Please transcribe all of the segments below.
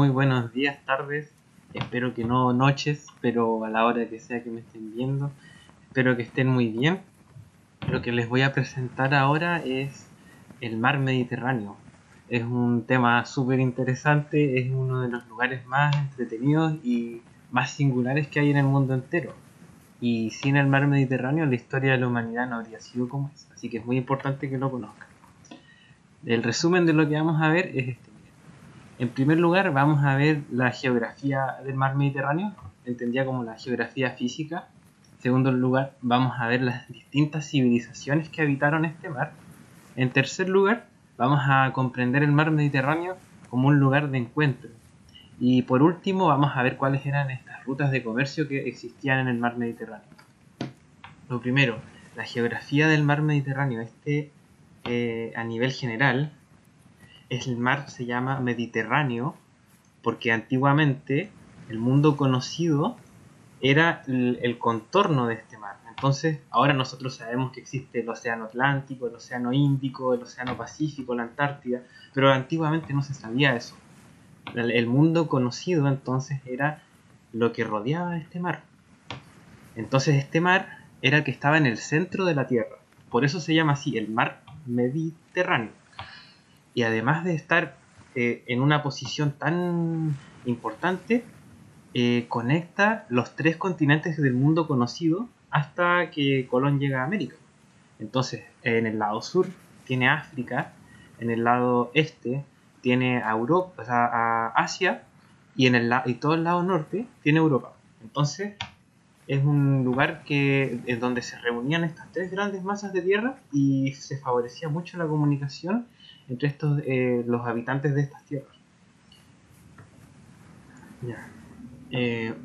muy buenos días, tardes, espero que no noches, pero a la hora que sea que me estén viendo, espero que estén muy bien. Lo que les voy a presentar ahora es el mar Mediterráneo. Es un tema súper interesante, es uno de los lugares más entretenidos y más singulares que hay en el mundo entero. Y sin el mar Mediterráneo la historia de la humanidad no habría sido como es, así que es muy importante que lo conozcan. El resumen de lo que vamos a ver es este. En primer lugar, vamos a ver la geografía del mar Mediterráneo, entendida como la geografía física. En segundo lugar, vamos a ver las distintas civilizaciones que habitaron este mar. En tercer lugar, vamos a comprender el mar Mediterráneo como un lugar de encuentro. Y por último, vamos a ver cuáles eran estas rutas de comercio que existían en el mar Mediterráneo. Lo primero, la geografía del mar Mediterráneo. A nivel general, el mar se llama Mediterráneo porque antiguamente el mundo conocido era el contorno de este mar. Entonces, ahora nosotros sabemos que existe el océano Atlántico, el océano Índico, el océano Pacífico, la Antártida, pero antiguamente no se sabía eso. El mundo conocido entonces era lo que rodeaba este mar. Entonces este mar era el que estaba en el centro de la Tierra. Por eso se llama así, el mar Mediterráneo. Y además de estar en una posición tan importante, conecta los tres continentes del mundo conocido hasta que Colón llega a América. Entonces, en el lado sur tiene África, en el lado este tiene a Europa, o sea, a Asia, y todo el lado norte tiene Europa. Entonces, es un lugar en donde se reunían estas tres grandes masas de tierra y se favorecía mucho la comunicación entre los habitantes de estas tierras. Ya.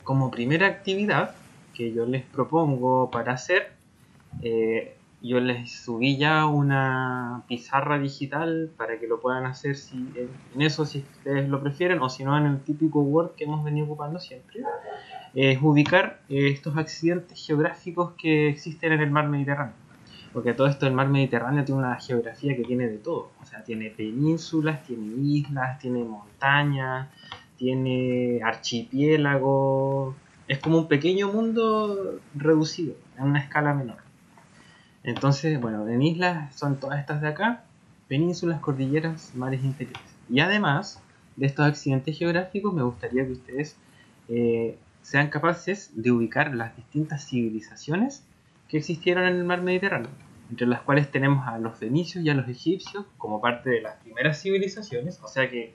Como primera actividad que yo les propongo para hacer, yo les subí ya una pizarra digital para que lo puedan hacer en eso si ustedes lo prefieren, o si no en el típico Word que hemos venido ocupando siempre. Es ubicar estos accidentes geográficos que existen en el mar Mediterráneo. Porque todo esto del mar Mediterráneo tiene una geografía que tiene de todo. O sea, tiene penínsulas, tiene islas, tiene montañas, tiene archipiélagos. Es como un pequeño mundo reducido, en una escala menor. Entonces, bueno, en islas son todas estas de acá, penínsulas, cordilleras, mares interiores. Y además de estos accidentes geográficos, me gustaría que ustedes sean capaces de ubicar las distintas civilizaciones que existieron en el mar Mediterráneo, entre las cuales tenemos a los fenicios y a los egipcios como parte de las primeras civilizaciones, o sea que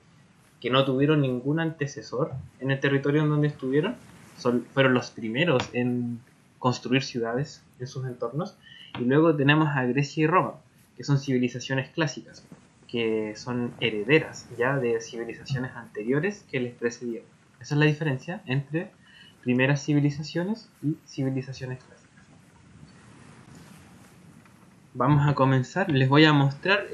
no tuvieron ningún antecesor en el territorio en donde estuvieron, fueron los primeros en construir ciudades en sus entornos. Y luego tenemos a Grecia y Roma, que son civilizaciones clásicas, que son herederas ya de civilizaciones anteriores que les precedieron. Esa es la diferencia entre primeras civilizaciones y civilizaciones clásicas. Vamos a comenzar, les voy a mostrar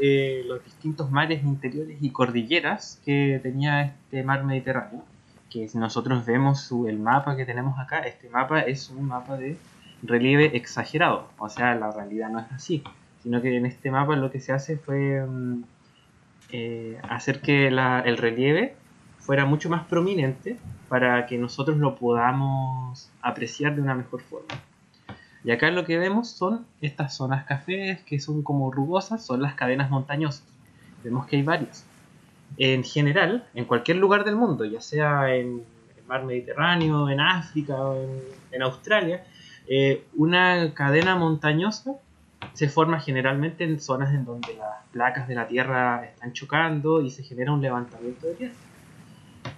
los distintos mares interiores y cordilleras que tenía este mar Mediterráneo. Que si nosotros vemos el mapa que tenemos acá, este mapa es un mapa de relieve exagerado, o sea, la realidad no es así, sino que en este mapa lo que se hace fue hacer que el relieve fuera mucho más prominente para que nosotros lo podamos apreciar de una mejor forma. Y acá lo que vemos son estas zonas cafés que son como rugosas, son las cadenas montañosas. Vemos que hay varias. En general, en cualquier lugar del mundo, ya sea en el mar Mediterráneo, en África o en Australia, una cadena montañosa se forma generalmente en zonas en donde las placas de la Tierra están chocando y se genera un levantamiento de tierra.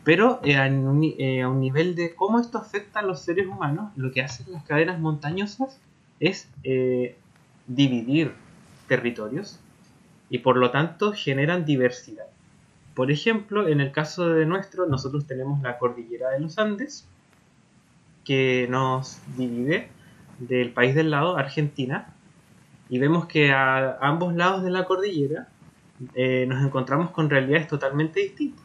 Pero a un nivel de cómo esto afecta a los seres humanos, lo que hacen las cadenas montañosas es dividir territorios y por lo tanto generan diversidad. Por ejemplo, en el caso de nosotros tenemos la cordillera de los Andes, que nos divide del país del lado, Argentina, y vemos que a ambos lados de la cordillera nos encontramos con realidades totalmente distintas.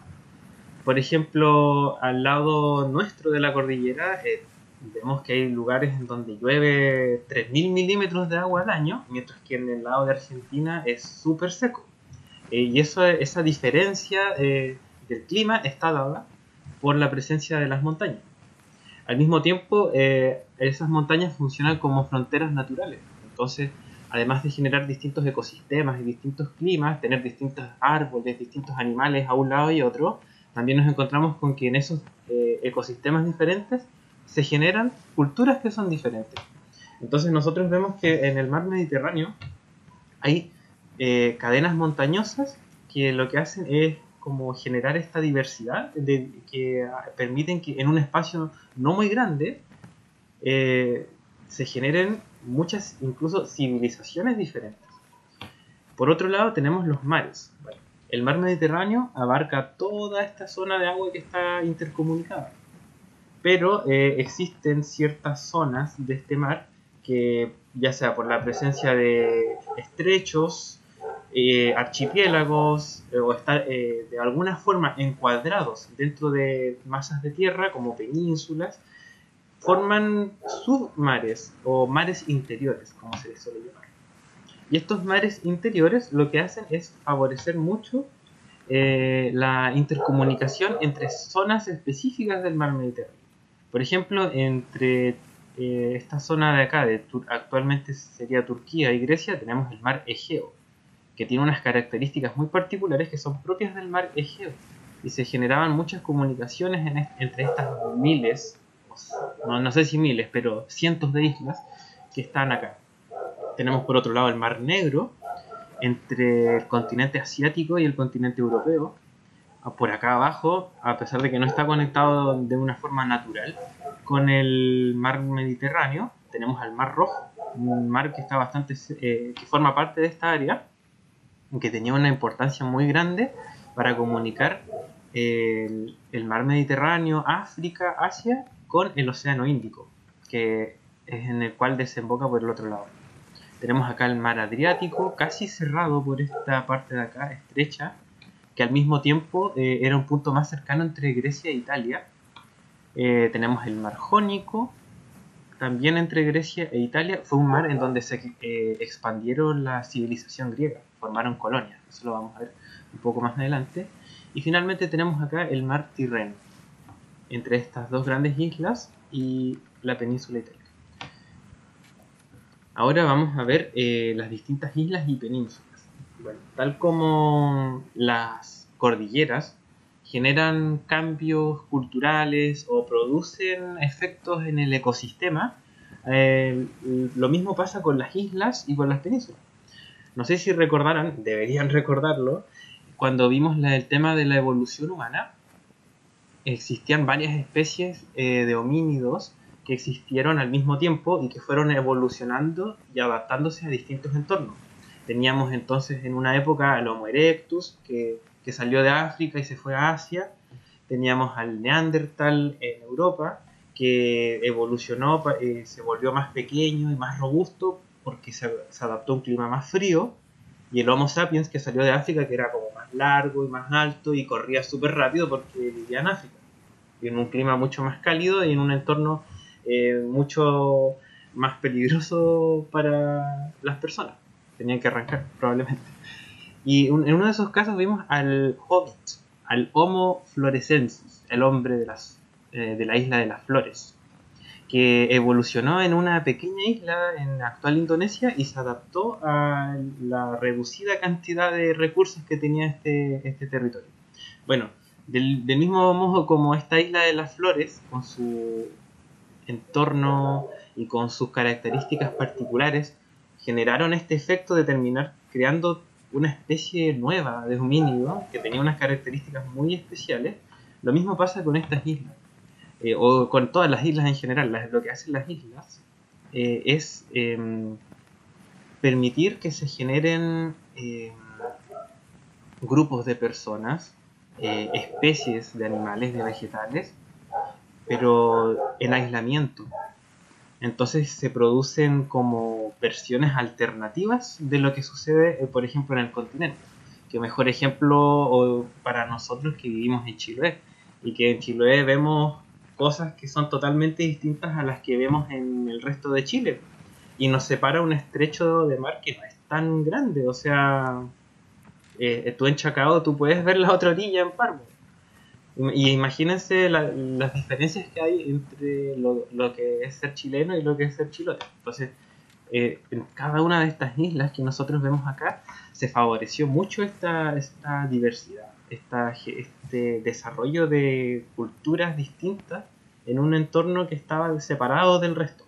Por ejemplo, al lado nuestro de la cordillera vemos que hay lugares en donde llueve 3.000 milímetros de agua al año, mientras que en el lado de Argentina es súper seco. Y esa diferencia de del clima está dada por la presencia de las montañas. Al mismo tiempo, esas montañas funcionan como fronteras naturales. Entonces, además de generar distintos ecosistemas y distintos climas, tener distintos árboles, distintos animales a un lado y otro, también nos encontramos con que en esos ecosistemas diferentes se generan culturas que son diferentes. Entonces nosotros vemos que en el mar Mediterráneo hay cadenas montañosas que lo que hacen es como generar esta diversidad que permiten que en un espacio no muy grande se generen muchas, incluso civilizaciones diferentes. Por otro lado tenemos los mares. Bueno, el mar Mediterráneo abarca toda esta zona de agua que está intercomunicada, pero existen ciertas zonas de este mar que, ya sea por la presencia de estrechos, archipiélagos, o estar de alguna forma encuadrados dentro de masas de tierra como penínsulas, forman submares o mares interiores, como se les suele llamar. Y estos mares interiores lo que hacen es favorecer mucho la intercomunicación entre zonas específicas del mar Mediterráneo. Por ejemplo, entre esta zona de acá, actualmente sería Turquía y Grecia, tenemos el mar Egeo, que tiene unas características muy particulares que son propias del mar Egeo. Y se generaban muchas comunicaciones entre estas miles, no sé si miles, pero cientos de islas que están acá. Tenemos por otro lado el mar Negro, entre el continente asiático y el continente europeo. Por acá abajo, a pesar de que no está conectado de una forma natural con el mar Mediterráneo, tenemos al mar Rojo, un mar que está bastante que forma parte de esta área, que tenía una importancia muy grande para comunicar el mar Mediterráneo, África, Asia, con el océano Índico, que es en el cual desemboca por el otro lado. Tenemos acá el mar Adriático, casi cerrado por esta parte de acá, estrecha, que al mismo tiempo era un punto más cercano entre Grecia e Italia. Tenemos el mar Jónico, también entre Grecia e Italia. Fue un mar en donde se expandieron la civilización griega, formaron colonias, eso lo vamos a ver un poco más adelante. Y finalmente tenemos acá el mar Tirreno, entre estas dos grandes islas y la península itálica. Ahora vamos a ver las distintas islas y penínsulas. Bueno, tal como las cordilleras generan cambios culturales o producen efectos en el ecosistema, lo mismo pasa con las islas y con las penínsulas. No sé si recordarán, deberían recordarlo, cuando vimos el tema de la evolución humana, existían varias especies de homínidos que existieron al mismo tiempo y que fueron evolucionando y adaptándose a distintos entornos. Teníamos entonces en una época al Homo erectus, que salió de África y se fue a Asia. Teníamos al Neandertal en Europa, que evolucionó, se volvió más pequeño y más robusto porque se adaptó a un clima más frío. Y el Homo sapiens, que salió de África, que era como más largo y más alto y corría súper rápido porque vivía en África. Y en un clima mucho más cálido y en un entorno mucho más peligroso para las personas. Tenían que arrancar, probablemente. Y en uno de esos casos vimos al Hobbit, al Homo florescensis, el hombre de la isla de las flores, que evolucionó en una pequeña isla en la actual Indonesia y se adaptó a la reducida cantidad de recursos que tenía este territorio. Bueno, del mismo modo como esta isla de las flores, con su entorno y con sus características particulares, generaron este efecto de terminar creando una especie nueva de homínido que tenía unas características muy especiales. Lo mismo pasa con estas islas, o con todas las islas en general. Lo que hacen las islas es permitir que se generen grupos de personas, especies de animales, de vegetales, pero en aislamiento. Entonces se producen como versiones alternativas de lo que sucede, por ejemplo, en el continente. Que mejor ejemplo para nosotros que vivimos en Chiloé, y que en Chiloé vemos cosas que son totalmente distintas a las que vemos en el resto de Chile. Y nos separa un estrecho de mar que no es tan grande. O sea, tú en Chacao tú puedes ver la otra orilla en Parvo. Y imagínense las diferencias que hay entre lo que es ser chileno y lo que es ser chilote. Entonces, en cada una de estas islas que nosotros vemos acá, se favoreció mucho esta diversidad, este desarrollo de culturas distintas en un entorno que estaba separado del resto.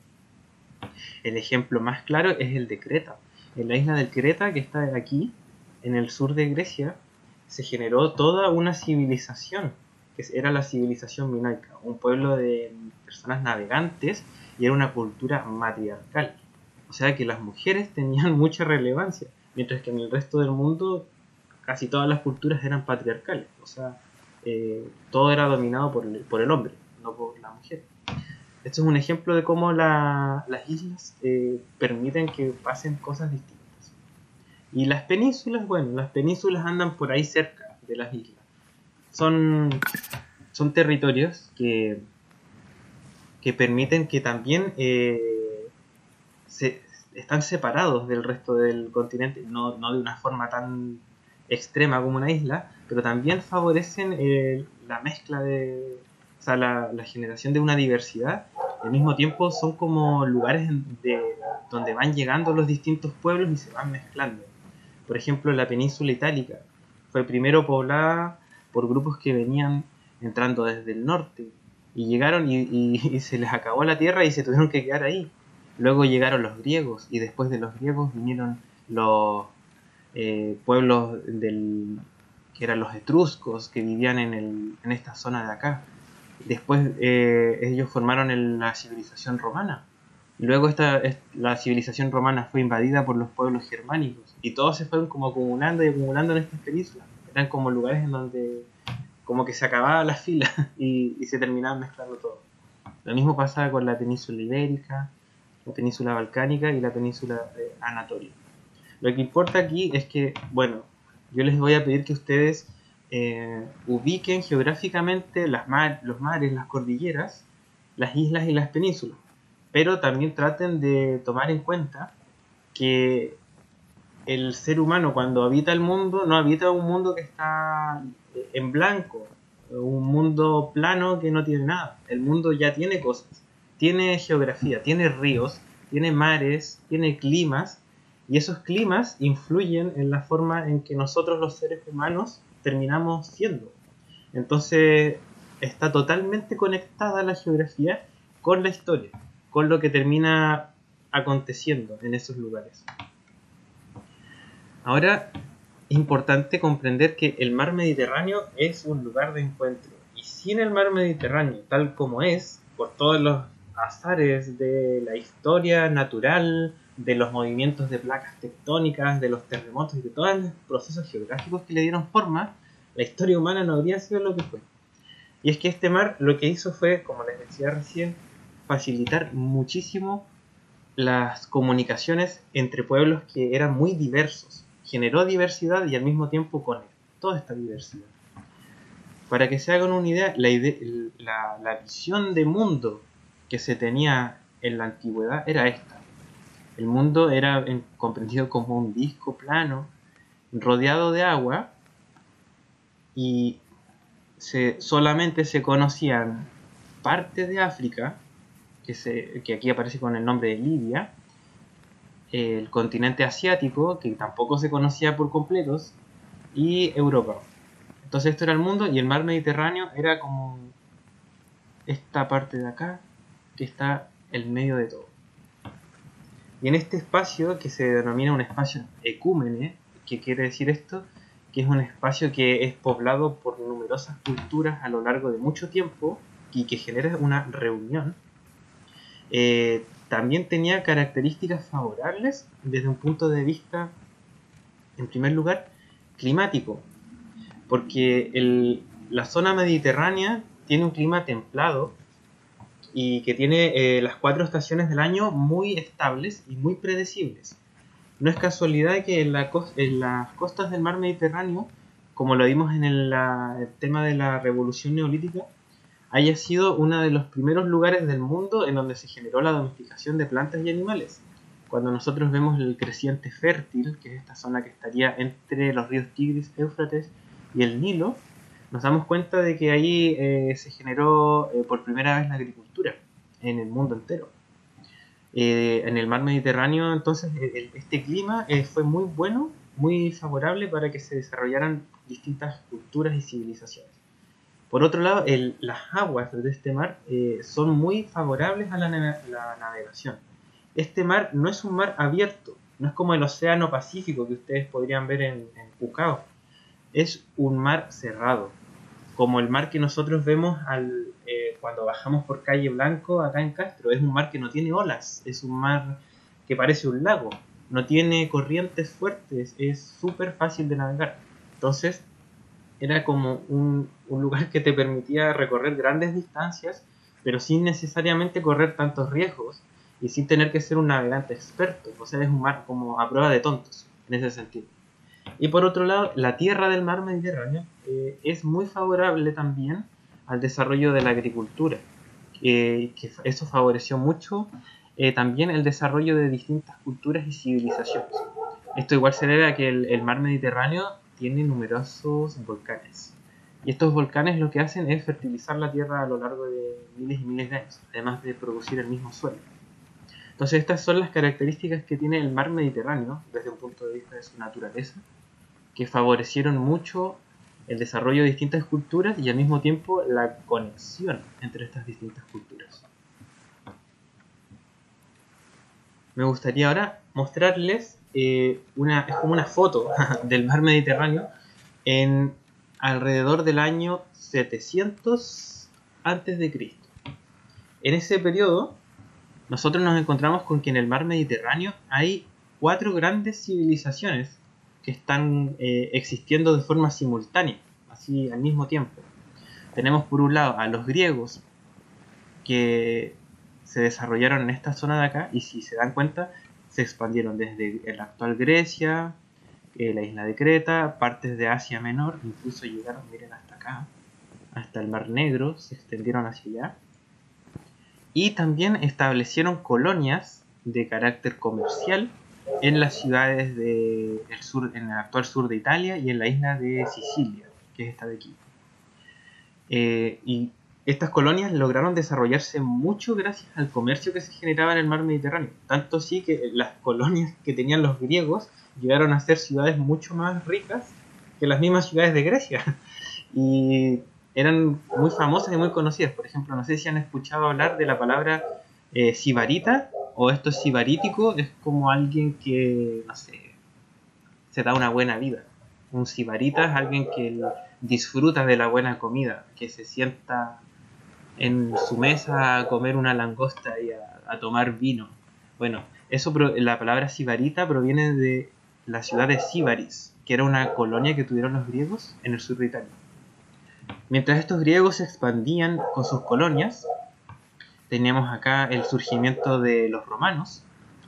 El ejemplo más claro es el de Creta. En la isla de Creta, que está aquí, en el sur de Grecia, se generó toda una civilización, que era la civilización minoica, un pueblo de personas navegantes, y era una cultura matriarcal. O sea que las mujeres tenían mucha relevancia, mientras que en el resto del mundo casi todas las culturas eran patriarcales. O sea, todo era dominado por el hombre, no por la mujer. Esto es un ejemplo de cómo las islas permiten que pasen cosas distintas. Y las penínsulas, bueno, las penínsulas andan por ahí cerca de las islas. Son, son territorios que permiten que también están separados del resto del continente, no de una forma tan extrema como una isla, pero también favorecen la mezcla o sea, la generación de una diversidad. Al mismo tiempo son como lugares donde van llegando los distintos pueblos y se van mezclando. Por ejemplo, la península itálica fue primero poblada por grupos que venían entrando desde el norte y llegaron y se les acabó la tierra y se tuvieron que quedar ahí. Luego llegaron los griegos y después de los griegos vinieron los pueblos que eran los etruscos que vivían en esta zona de acá. Después ellos formaron la civilización romana. Luego la civilización romana fue invadida por los pueblos germánicos y todos se fueron como acumulando y acumulando en estas penínsulas. Eran como lugares en donde como que se acababa la fila y se terminaban mezclando todo. Lo mismo pasaba con la península ibérica, la península balcánica y la península anatolia. Lo que importa aquí es que, bueno, yo les voy a pedir que ustedes ubiquen geográficamente los mares, las cordilleras, las islas y las penínsulas. Pero también traten de tomar en cuenta que el ser humano cuando habita el mundo, no habita un mundo que está en blanco, un mundo plano que no tiene nada. El mundo ya tiene cosas, tiene geografía, tiene ríos, tiene mares, tiene climas, y esos climas influyen en la forma en que nosotros los seres humanos terminamos siendo. Entonces está totalmente conectada la geografía con la historia, con lo que termina aconteciendo en esos lugares. Ahora, es importante comprender que el mar Mediterráneo es un lugar de encuentro. Y sin el mar Mediterráneo, tal como es, por todos los azares de la historia natural, de los movimientos de placas tectónicas, de los terremotos y de todos los procesos geográficos que le dieron forma, la historia humana no habría sido lo que fue. Y es que este mar lo que hizo fue, como les decía recién, facilitar muchísimo las comunicaciones entre pueblos que eran muy diversos. Generó diversidad y al mismo tiempo conectó esta diversidad. Para que se hagan una idea, la visión de mundo que se tenía en la antigüedad era esta. El mundo era comprendido como un disco plano, rodeado de agua, y solamente se conocían partes de África, que aquí aparece con el nombre de Libia, el continente asiático, que tampoco se conocía por completos, y Europa. Entonces esto era el mundo, y el mar Mediterráneo era como esta parte de acá, que está en medio de todo. Y en este espacio, que se denomina un espacio ecúmene, ¿qué quiere decir esto? Que es un espacio que es poblado por numerosas culturas a lo largo de mucho tiempo y que genera una reunión. También tenía características favorables desde un punto de vista, en primer lugar, climático, porque la zona mediterránea tiene un clima templado y que tiene las 4 estaciones del año muy estables y muy predecibles. No es casualidad que en las costas del mar Mediterráneo, como lo vimos en el tema de la revolución neolítica, haya sido uno de los primeros lugares del mundo en donde se generó la domesticación de plantas y animales. Cuando nosotros vemos el creciente fértil, que es esta zona que estaría entre los ríos Tigris, Éufrates y el Nilo, nos damos cuenta de que ahí se generó por primera vez la agricultura en el mundo entero. En el mar Mediterráneo, entonces, este clima fue muy bueno, muy favorable para que se desarrollaran distintas culturas y civilizaciones. Por otro lado, las aguas de este mar son muy favorables a la navegación. Este mar no es un mar abierto, no es como el Océano Pacífico que ustedes podrían ver en Pucao. Es un mar cerrado, como el mar que nosotros vemos cuando bajamos por Calle Blanco acá en Castro. Es un mar que no tiene olas, es un mar que parece un lago, no tiene corrientes fuertes, es súper fácil de navegar. Entonces era como un lugar que te permitía recorrer grandes distancias, pero sin necesariamente correr tantos riesgos y sin tener que ser un navegante experto. O sea, es un mar como a prueba de tontos en ese sentido. Y por otro lado, la tierra del mar Mediterráneo es muy favorable también al desarrollo de la agricultura, que eso favoreció mucho también el desarrollo de distintas culturas y civilizaciones. Esto igual se debe a que el mar Mediterráneo tiene numerosos volcanes. Y estos volcanes lo que hacen es fertilizar la tierra a lo largo de miles y miles de años, además de producir el mismo suelo. Entonces estas son las características que tiene el mar Mediterráneo desde un punto de vista de su naturaleza, que favorecieron mucho el desarrollo de distintas culturas y al mismo tiempo la conexión entre estas distintas culturas. Me gustaría ahora mostrarles es como una foto del mar Mediterráneo en alrededor del año 700 a.C. En ese periodo nosotros nos encontramos con que en el mar Mediterráneo hay 4 grandes civilizaciones que están existiendo de forma simultánea, así al mismo tiempo. Tenemos por un lado a los griegos, que se desarrollaron en esta zona de acá, y si se dan cuenta, se expandieron desde la actual Grecia, la isla de Creta, partes de Asia Menor, incluso llegaron, miren, hasta acá, hasta el Mar Negro, se extendieron hacia allá. Y también establecieron colonias de carácter comercial en las ciudades del sur, en el actual sur de Italia y en la isla de Sicilia, que es esta de aquí. Y estas colonias lograron desarrollarse mucho gracias al comercio que se generaba en el mar Mediterráneo. Tanto así que las colonias que tenían los griegos llegaron a ser ciudades mucho más ricas que las mismas ciudades de Grecia. Y eran muy famosas y muy conocidas. Por ejemplo, no sé si han escuchado hablar de la palabra sibarita, o esto es sibarítico, es como alguien que, no sé, se da una buena vida. Un sibarita es alguien que disfruta de la buena comida, que se sienta en su mesa a comer una langosta y a tomar vino. Bueno, la palabra sibarita proviene de la ciudad de Síbaris, que era una colonia que tuvieron los griegos en el sur de Italia. Mientras estos griegos se expandían con sus colonias, teníamos acá el surgimiento de los romanos,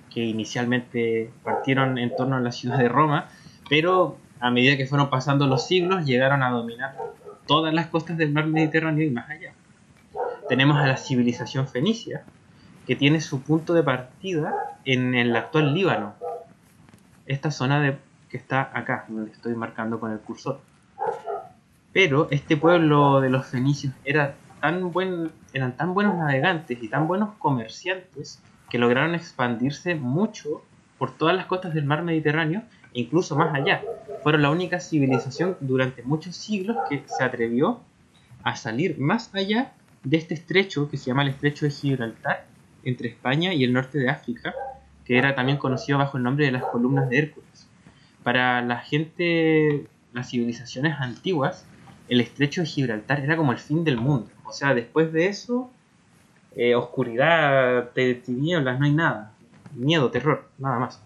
que inicialmente partieron en torno a la ciudad de Roma, pero a medida que fueron pasando los siglos llegaron a dominar todas las costas del mar Mediterráneo y más allá. Tenemos a la civilización fenicia, que tiene su punto de partida en el actual Líbano, esta zona que está acá, donde estoy marcando con el cursor. Pero este pueblo de los fenicios eran tan buenos navegantes y tan buenos comerciantes que lograron expandirse mucho por todas las costas del mar Mediterráneo e incluso más allá. Fueron la única civilización durante muchos siglos que se atrevió a salir más allá de este estrecho que se llama el estrecho de Gibraltar entre España y el norte de África, que era también conocido bajo el nombre de las columnas de Hércules. Para la gente, las civilizaciones antiguas, el estrecho de Gibraltar era como el fin del mundo. O sea, después de eso, oscuridad, tinieblas, no hay nada. Miedo, terror, nada más.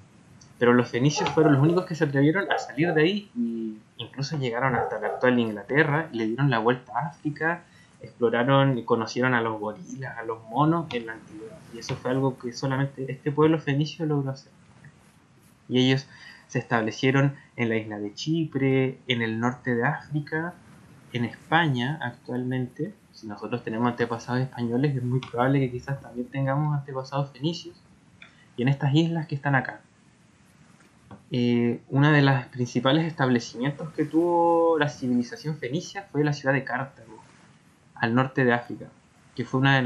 Pero los fenicios fueron los únicos que se atrevieron a salir de ahí y incluso llegaron hasta la actual Inglaterra y le dieron la vuelta a África, exploraron y conocieron a los gorilas, a los monos en la antigüedad. Y eso fue algo que solamente este pueblo fenicio logró hacer. Y ellos se establecieron en la isla de Chipre, en el norte de África, en España actualmente. Si nosotros tenemos antepasados españoles, es muy probable que quizás también tengamos antepasados fenicios. Y en estas islas que están acá. Uno de los principales establecimientos que tuvo la civilización fenicia fue la ciudad de Cartago, al norte de África, que fue una de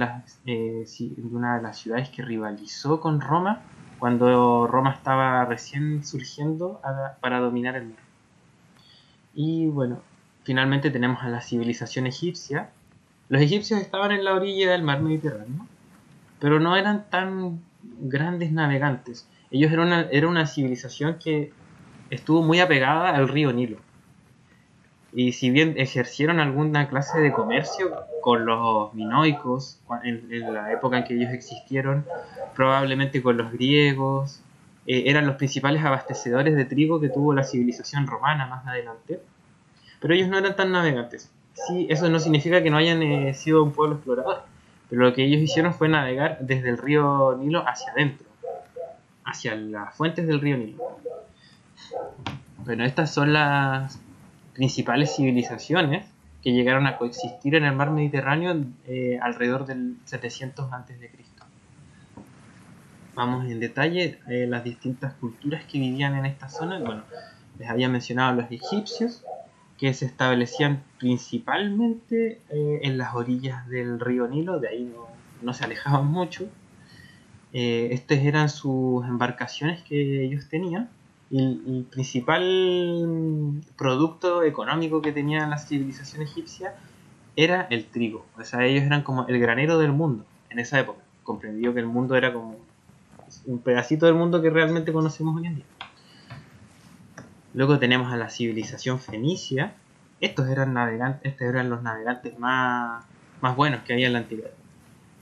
las ciudades que rivalizó con Roma cuando Roma estaba recién surgiendo para dominar el mar. Y bueno, finalmente tenemos a la civilización egipcia. Los egipcios estaban en la orilla del mar Mediterráneo, pero no eran tan grandes navegantes. Ellos era una civilización que estuvo muy apegada al río Nilo. Y si bien ejercieron alguna clase de comercio con los minoicos en la época en que ellos existieron, probablemente con los griegos, eran los principales abastecedores de trigo que tuvo la civilización romana más adelante, pero ellos no eran tan navegantes. Sí, eso no significa que no hayan sido un pueblo explorador, pero lo que ellos hicieron fue navegar desde el río Nilo hacia adentro, hacia las fuentes del río Nilo. Bueno, estas son las principales civilizaciones que llegaron a coexistir en el mar Mediterráneo alrededor del 700 a.C. Vamos en detalle las distintas culturas que vivían en esta zona. Bueno, les había mencionado a los egipcios, que se establecían principalmente en las orillas del río Nilo, de ahí no se alejaban mucho. Estas eran sus embarcaciones que ellos tenían. Y el principal producto económico que tenía la civilización egipcia era el trigo. O sea, ellos eran como el granero del mundo en esa época. Comprendió que el mundo era como un pedacito del mundo que realmente conocemos hoy en día. Luego tenemos a la civilización fenicia. Estos eran los navegantes más buenos que había en la antigüedad.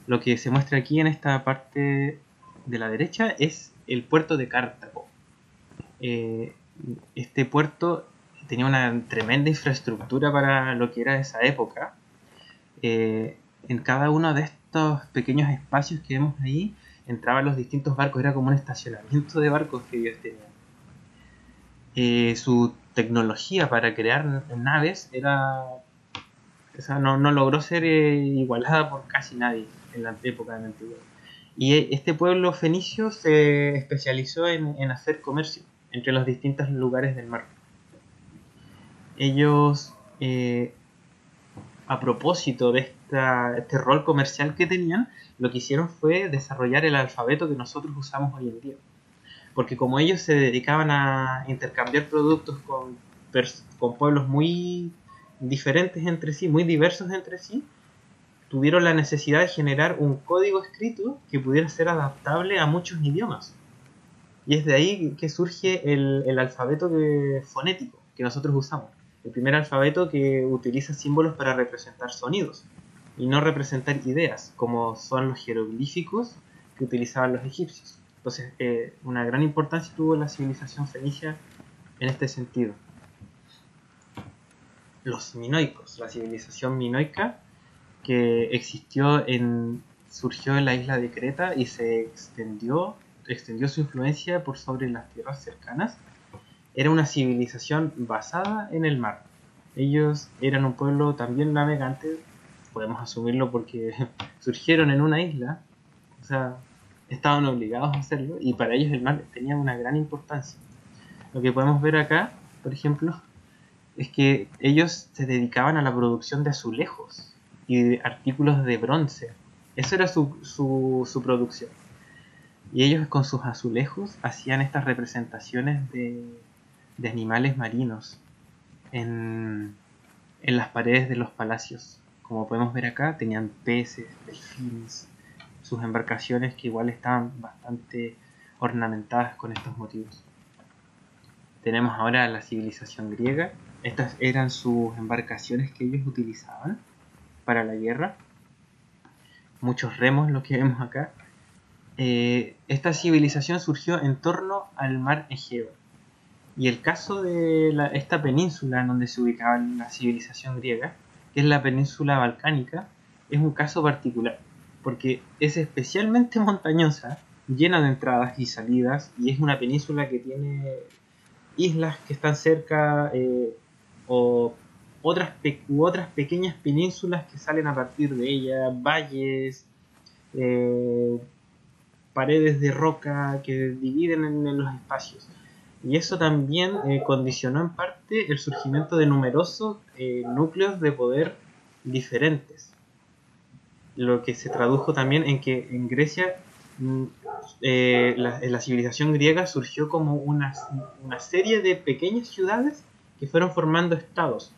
Lo que se muestra aquí en esta parte de la derecha es el puerto de Cartago. Este puerto tenía una tremenda infraestructura para lo que era esa época. En cada uno de estos pequeños espacios que vemos ahí entraban los distintos barcos, era como un estacionamiento de barcos que ellos tenían. Su tecnología para crear naves no logró ser igualada por casi nadie en la época de la antigüedad. Y este pueblo fenicio se especializó en hacer comercio entre los distintos lugares del mar. Ellos, a propósito de este rol comercial que tenían, lo que hicieron fue desarrollar el alfabeto que nosotros usamos hoy en día. Porque como ellos se dedicaban a intercambiar productos con pueblos muy diferentes entre sí, muy diversos entre sí, tuvieron la necesidad de generar un código escrito que pudiera ser adaptable a muchos idiomas. Y es de ahí que surge el alfabeto fonético que nosotros usamos. El primer alfabeto que utiliza símbolos para representar sonidos y no representar ideas, como son los jeroglíficos que utilizaban los egipcios. Entonces, una gran importancia tuvo la civilización fenicia en este sentido. Los minoicos, la civilización minoica que surgió en la isla de Creta y se extendió su influencia por sobre las tierras cercanas. Era una civilización basada en el mar. Ellos eran un pueblo también navegante, podemos asumirlo porque surgieron en una isla, o sea, estaban obligados a hacerlo y para ellos el mar tenía una gran importancia. Lo que podemos ver acá, por ejemplo, es que ellos se dedicaban a la producción de azulejos y de artículos de bronce. Esa era su producción. Y ellos con sus azulejos hacían estas representaciones de animales marinos en las paredes de los palacios. Como podemos ver acá, tenían peces, delfines, sus embarcaciones que igual estaban bastante ornamentadas con estos motivos. Tenemos ahora la civilización griega. Estas eran sus embarcaciones que ellos utilizaban para la guerra. Muchos remos, lo que vemos acá. Esta civilización surgió en torno al mar Egeo. Y el caso de esta península en donde se ubicaba la civilización griega, que es la península balcánica, es un caso particular, porque es especialmente montañosa, llena de entradas y salidas, y es una península que tiene islas que están cerca, o otras pequeñas penínsulas que salen a partir de ella, valles, paredes de roca que dividen en los espacios. Y eso también condicionó en parte el surgimiento de numerosos núcleos de poder diferentes, lo que se tradujo también en que en Grecia la civilización griega surgió como una serie de pequeñas ciudades que fueron formando estados,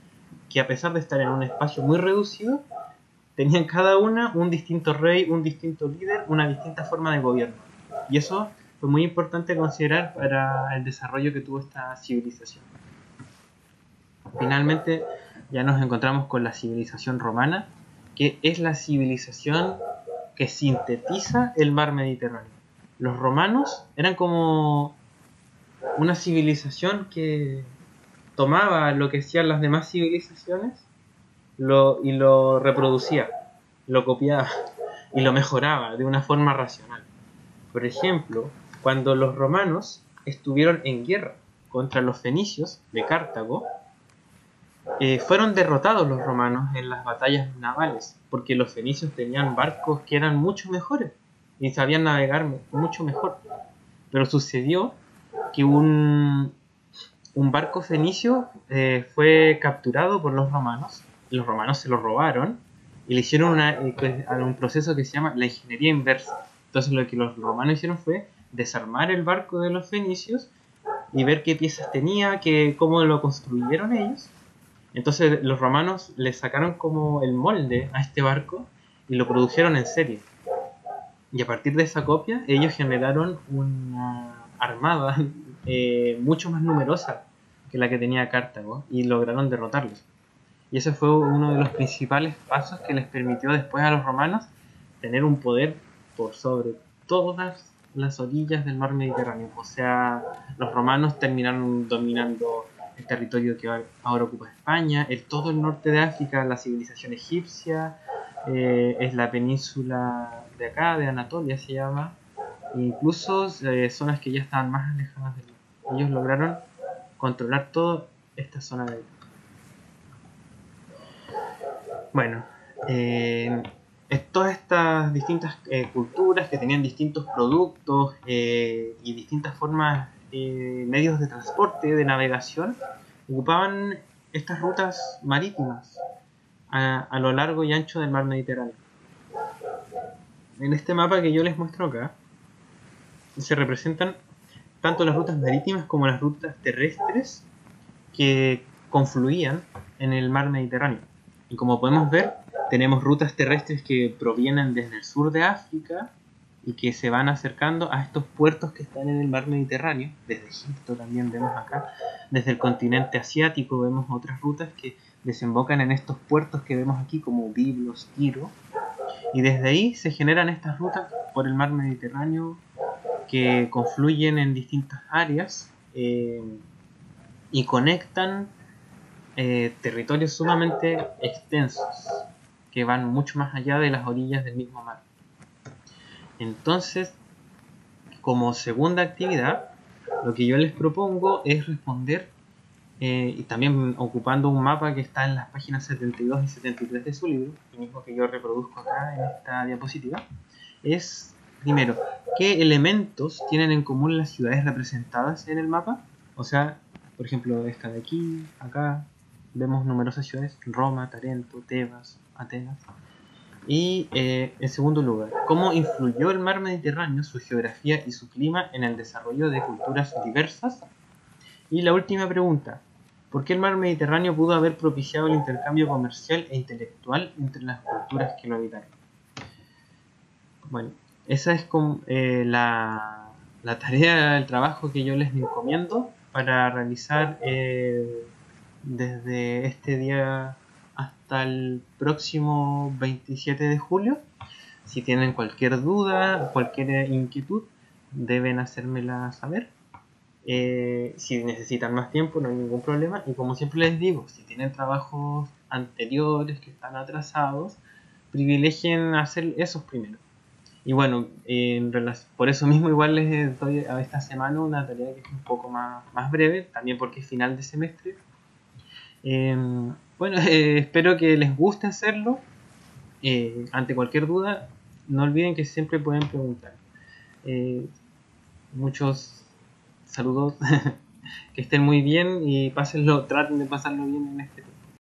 que a pesar de estar en un espacio muy reducido, tenían cada una un distinto rey, un distinto líder, una distinta forma de gobierno. Y eso fue muy importante considerar para el desarrollo que tuvo esta civilización. Finalmente ya nos encontramos con la civilización romana, que es la civilización que sintetiza el mar Mediterráneo. Los romanos eran como una civilización que tomaba lo que hacían las demás civilizaciones y lo reproducía, lo copiaba y lo mejoraba de una forma racional. Por ejemplo, cuando los romanos estuvieron en guerra contra los fenicios de Cartago, fueron derrotados los romanos en las batallas navales, porque los fenicios tenían barcos que eran mucho mejores y sabían navegar mucho mejor. Pero sucedió que un barco fenicio fue capturado por los romanos se lo robaron y le hicieron un proceso que se llama la ingeniería inversa. Entonces lo que los romanos hicieron fue desarmar el barco de los fenicios y ver qué piezas tenía, cómo lo construyeron ellos. Entonces los romanos le sacaron como el molde a este barco y lo produjeron en serie. Y a partir de esa copia ellos generaron una armada mucho más numerosa que la que tenía Cartago y lograron derrotarlos. Y ese fue uno de los principales pasos que les permitió después a los romanos tener un poder por sobre todas las orillas del mar Mediterráneo. O sea, los romanos terminaron dominando el territorio que ahora ocupa España, todo el norte de África, la civilización egipcia, es la península de acá, de Anatolia se llama, e incluso zonas que ya estaban más alejadas del mar. Ellos lograron controlar toda esta zona de ahí. Bueno, todas estas distintas culturas que tenían distintos productos y distintas formas, medios de transporte, de navegación, ocupaban estas rutas marítimas a lo largo y ancho del mar Mediterráneo. En este mapa que yo les muestro acá, se representan tanto las rutas marítimas como las rutas terrestres que confluían en el mar Mediterráneo. Y como podemos ver, tenemos rutas terrestres que provienen desde el sur de África y que se van acercando a estos puertos que están en el mar Mediterráneo. Desde Egipto también vemos acá. Desde el continente asiático vemos otras rutas que desembocan en estos puertos que vemos aquí como Biblos, Tiro. Y desde ahí se generan estas rutas por el mar Mediterráneo que confluyen en distintas áreas y conectan territorios sumamente extensos que van mucho más allá de las orillas del mismo mar. Entonces, como segunda actividad, lo que yo les propongo es responder, y también ocupando un mapa que está en las páginas 72 y 73 de su libro, el mismo que yo reproduzco acá en esta diapositiva, es, primero, ¿qué elementos tienen en común las ciudades representadas en el mapa? O sea, por ejemplo, esta de aquí, acá, vemos numerosas ciudades: Roma, Tarento, Tebas, Atenas. Y en segundo lugar, ¿cómo influyó el mar Mediterráneo, su geografía y su clima en el desarrollo de culturas diversas? Y la última pregunta, ¿por qué el mar Mediterráneo pudo haber propiciado el intercambio comercial e intelectual entre las culturas que lo habitaron? Bueno, esa es la tarea, el trabajo que yo les encomiendo para realizar desde este día hasta el próximo 27 de julio. Si tienen cualquier duda, cualquier inquietud, deben hacérmela saber. Si necesitan más tiempo, no hay ningún problema. Y como siempre les digo, si tienen trabajos anteriores que están atrasados, privilegien hacer esos primero. Y bueno, por eso mismo igual les doy a esta semana una tarea que es un poco más breve, también porque es final de semestre. Bueno, espero que les guste hacerlo. Ante cualquier duda, no olviden que siempre pueden preguntar. Muchos saludos. que estén muy bien y pásenlo, traten de pasarlo bien en este tiempo.